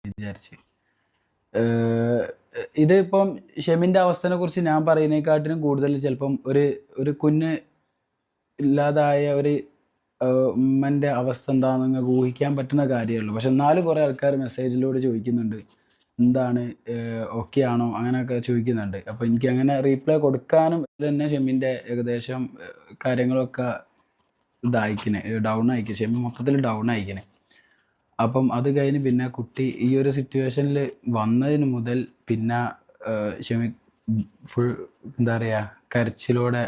വിചാരിച്ച്. ഇതിപ്പം ഷെമിൻ്റെ അവസ്ഥനെ കുറിച്ച് ഞാൻ പറയുന്നതിനെക്കാട്ടിലും കൂടുതൽ ചിലപ്പം ഒരു കുഞ്ഞ് ഇല്ലാതായ ഒരു ഉമ്മൻ്റെ അവസ്ഥ എന്താണെന്ന് നിങ്ങൾക്ക് ഊഹിക്കാൻ പറ്റുന്ന കാര്യമുള്ളൂ. പക്ഷെ എന്നാലും കുറേ ആൾക്കാർ മെസ്സേജിലൂടെ ചോദിക്കുന്നുണ്ട്, എന്താണ് ഓക്കെ ആണോ അങ്ങനെയൊക്കെ ചോദിക്കുന്നുണ്ട്. അപ്പോൾ എനിക്ക് അങ്ങനെ റീപ്ലൈ കൊടുക്കാനും തന്നെ ഷെമിൻ്റെ ഏകദേശം കാര്യങ്ങളൊക്കെ ഡൗൺ ആയിക്കും. ഷെമി മൊത്തത്തിൽ ഡൗൺ ആയിക്കണേ. അപ്പം അത് കഴിഞ്ഞ് പിന്നെ കുട്ടി ഈ ഒരു സിറ്റുവേഷനിൽ വന്നതിന് മുതൽ പിന്നെ ഷെമി ഫുൾ എന്താ പറയുക കരച്ചിലോടെ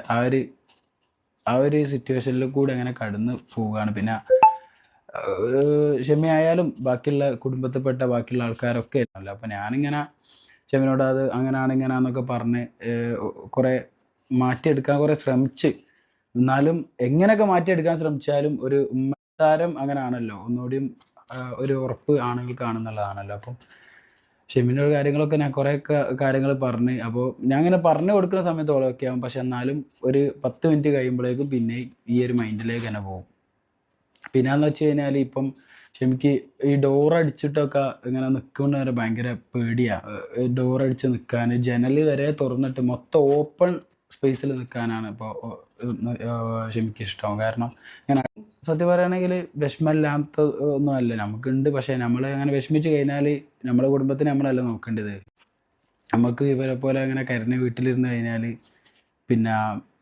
ആ ഒരു സിറ്റുവേഷനിൽ കൂടെ അങ്ങനെ കടന്ന് പോവുകയാണ്. പിന്നെ ഷെമി ആയാലും ബാക്കിയുള്ള കുടുംബത്തിൽപ്പെട്ട ബാക്കിയുള്ള ആൾക്കാരൊക്കെ അല്ല. അപ്പം ഞാനിങ്ങനെ ഷെമിനോട് അത് അങ്ങനെയാണ് ഇങ്ങനെയാണെന്നൊക്കെ പറഞ്ഞ് കുറേ മാറ്റിയെടുക്കാൻ കുറേ ശ്രമിച്ച്. എന്നാലും എങ്ങനെയൊക്കെ മാറ്റിയെടുക്കാൻ ശ്രമിച്ചാലും ഒരു ഉമ്മത്താരം അങ്ങനെയാണല്ലോ, ഒന്നുകൂടിയും ഒരു ഉറപ്പ് ആണുങ്ങൾക്കാണെന്നുള്ളതാണല്ലോ. അപ്പം ഷെമിൻ്റെ കാര്യങ്ങളൊക്കെ ഞാൻ കുറേയൊക്കെ കാര്യങ്ങൾ പറഞ്ഞ്, അപ്പോൾ ഞാൻ അങ്ങനെ പറഞ്ഞു കൊടുക്കുന്ന സമയത്ത് ഓക്കെ ആവും. പക്ഷെ എന്നാലും ഒരു 10 മിനിറ്റ് കഴിയുമ്പോഴേക്കും പിന്നെ ഈ ഒരു മൈൻഡിലേക്ക് തന്നെ പോകും. പിന്നെയെന്ന് വെച്ച് കഴിഞ്ഞാൽ ഇപ്പം ഷെമിക്ക് ഈ ഡോറടിച്ചിട്ടൊക്കെ ഇങ്ങനെ നിൽക്കുന്ന വരെ ഭയങ്കര പേടിയാണ്. ഡോറടിച്ച് നിൽക്കാൻ, ജനൽ വരെ തുറന്നിട്ട് മൊത്തം ഓപ്പൺ സ്പേസിൽ നിൽക്കാനാണ് ഇപ്പോൾ ഷെമിക്ക് ഇഷ്ടം. കാരണം ഇങ്ങനെ സത്യം പറയുകയാണെങ്കിൽ വിഷമമില്ലാത്ത ഒന്നും അല്ല, നമുക്കുണ്ട്. പക്ഷേ നമ്മൾ അങ്ങനെ വിഷമിച്ച് കഴിഞ്ഞാൽ നമ്മുടെ കുടുംബത്തിന് നമ്മളല്ല നോക്കേണ്ടത്. നമുക്ക് ഇവരെ പോലെ അങ്ങനെ കരഞ്ഞ് വീട്ടിലിരുന്ന് കഴിഞ്ഞാൽ പിന്നെ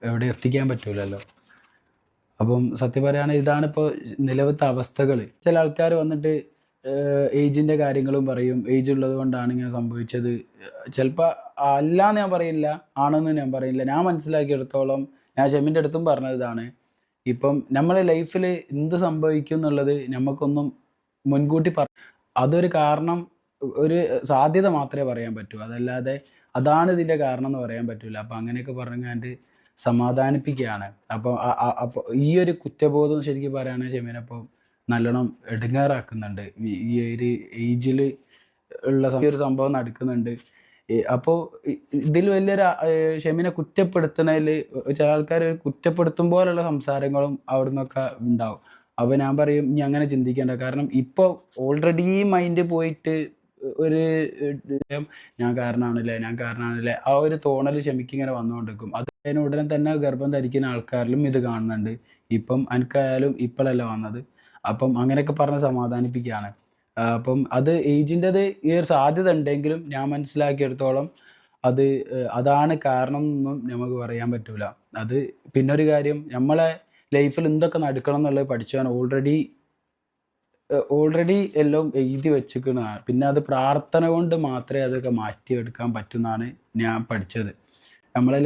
എവിടെ എത്തിക്കാൻ പറ്റൂലല്ലോ. അപ്പം സത്യം പറയുകയാണെങ്കിൽ ഇതാണിപ്പോൾ നിലവിലത്തെ അവസ്ഥകൾ. ചില ആൾക്കാർ വന്നിട്ട് ഏജിൻ്റെ കാര്യങ്ങളും പറയും, ഏജ് ഉള്ളത് കൊണ്ടാണ് ഇങ്ങനെ സംഭവിച്ചത്. ചിലപ്പോൾ അല്ലാന്ന് ഞാൻ പറയില്ല, ആണെന്ന് ഞാൻ പറയില്ല. ഞാൻ മനസ്സിലാക്കിയെടുത്തോളം ഞാൻ ഷെമിൻ്റെ അടുത്തും പറഞ്ഞതാണ്, ഇപ്പം നമ്മളെ ലൈഫിൽ എന്ത് സംഭവിക്കും എന്നുള്ളത് നമുക്കൊന്നും മുൻകൂട്ടി അതൊരു കാരണം, ഒരു സാധ്യത മാത്രമേ പറയാൻ പറ്റൂ. അതല്ലാതെ അതാണ് ഇതിൻ്റെ കാരണം എന്ന് പറയാൻ പറ്റില്ല. അപ്പം അങ്ങനെയൊക്കെ പറഞ്ഞാണ്ട് സമാധാനിപ്പിക്കുകയാണ്. അപ്പോൾ ഈ ഒരു കുറ്റബോധം ശരിക്കും പറയുകയാണെങ്കിൽ ഷെമീനപ്പോൾ നല്ലോണം എടുങ്ങാറാക്കുന്നുണ്ട്. ഈ ഒരു ഏജിൽ ഉള്ള ഒരു സംഭവം നടക്കുന്നുണ്ട്. അപ്പോൾ ഇതിൽ വലിയൊരു ഷെമിനെ കുറ്റപ്പെടുത്തുന്നതിൽ ചില ആൾക്കാർ കുറ്റപ്പെടുത്തുമ്പോലുള്ള സംസാരങ്ങളും അവിടെ നിന്നൊക്കെ ഉണ്ടാവും. അപ്പോൾ ഞാൻ പറയും, ഇനി അങ്ങനെ ചിന്തിക്കേണ്ട. കാരണം ഇപ്പോൾ ഓൾറെഡി മൈൻഡ് പോയിട്ട് ഒരു ഞാൻ കാരണമാണല്ലേ ആ ഒരു തോന്നൽ ഷെമിക്ക് ഇങ്ങനെ വന്നുകൊണ്ടിരിക്കും. അത് അതിന് ഉടനെ തന്നെ ഗർഭം ധരിക്കുന്ന ആൾക്കാരിലും ഇത് കാണുന്നുണ്ട്. ഇപ്പം എനിക്കായാലും ഇപ്പോഴല്ല വന്നത്. അപ്പം അങ്ങനെയൊക്കെ പറഞ്ഞ് സമാധാനിപ്പിക്കുകയാണ്. അപ്പം അത് ഏജിൻ്റെത് ഈ ഒരു സാധ്യത ഉണ്ടെങ്കിലും ഞാൻ മനസ്സിലാക്കിയെടുത്തോളം അതാണ് കാരണം എന്നൊന്നും നമുക്ക് പറയാൻ പറ്റൂല. അത് പിന്നൊരു കാര്യം, നമ്മളെ ലൈഫിൽ എന്തൊക്കെ നടക്കണം എന്നുള്ളത് പഠിച്ചാൽ ഓൾറെഡി എല്ലാം എഴുതി വെച്ചിരിക്കുന്നതാണ്. പിന്നെ അത് പ്രാർത്ഥന കൊണ്ട് മാത്രമേ അതൊക്കെ മാറ്റിയെടുക്കാൻ പറ്റുമെന്നാണ് ഞാൻ പഠിച്ചത്. നമ്മളെ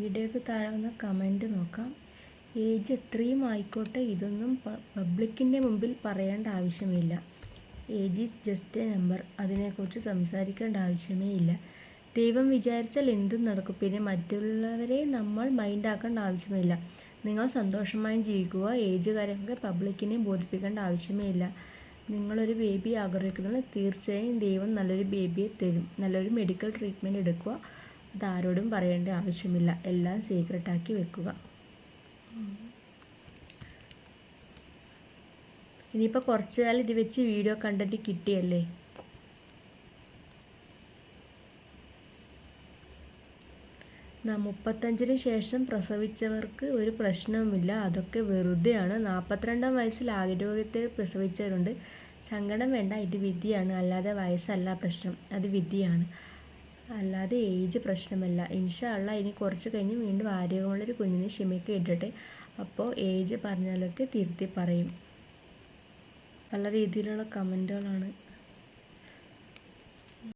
വീഡിയോക്ക് താഴെ വന്ന കമൻറ്റ് നോക്കാം. ഏജ് എത്രയും ആയിക്കോട്ടെ, ഇതൊന്നും പബ്ലിക്കിൻ്റെ മുമ്പിൽ പറയേണ്ട ആവശ്യമില്ല. Age is just A number. അതിനെക്കുറിച്ച് സംസാരിക്കേണ്ട ആവശ്യമേ ഇല്ല. ദൈവം വിചാരിച്ചാൽ എന്തും നടക്കും. പിന്നെ മറ്റുള്ളവരെ നമ്മൾ മൈൻഡാക്കേണ്ട ആവശ്യമില്ല. നിങ്ങൾ സന്തോഷമായി ജീവിക്കുക. ഏജ് കാര്യമൊക്കെ പബ്ലിക്കിനെ ബോധിപ്പിക്കേണ്ട ആവശ്യമേ ഇല്ല. നിങ്ങളൊരു ബേബി ആഗ്രഹിക്കുന്നത് തീർച്ചയായും ദൈവം നല്ലൊരു ബേബിയെ തരും. നല്ലൊരു മെഡിക്കൽ ട്രീറ്റ്മെൻറ്റ് എടുക്കുക. അതാരോടും പറയേണ്ട ആവശ്യമില്ല. എല്ലാം സീക്രട്ടാക്കി വെക്കുക. ഇനിയിപ്പോൾ കുറച്ച് കാലം ഇത് വെച്ച് വീഡിയോ കണ്ടന്റ് കിട്ടിയല്ലേ. 35-ന് ശേഷം പ്രസവിച്ചവർക്ക് ഒരു പ്രശ്നവുമില്ല. അതൊക്കെ വെറുതെയാണ്. 42-ാം വയസ്സിൽ ആരോഗ്യത്തിൽ പ്രസവിച്ചവരുണ്ട്. സങ്കടം വേണ്ട, ഇത് വിധിയാണ്. അല്ലാതെ വയസ്സല്ല പ്രശ്നം, അത് വിധിയാണ്. അല്ലാതെ ഏജ് പ്രശ്നമല്ല. ഇൻഷാ അള്ളാ ഇനി കുറച്ച് കഴിഞ്ഞ് വീണ്ടും ആരോഗ്യമുള്ളൊരു കുഞ്ഞിനെ ഷെമിക്ക് ഇട്ടിട്ട് അപ്പോൾ ഏജ് പറഞ്ഞാലൊക്കെ തിരുത്തി പറയും. പല രീതിയിലുള്ള കമൻറ്റുകളാണ്.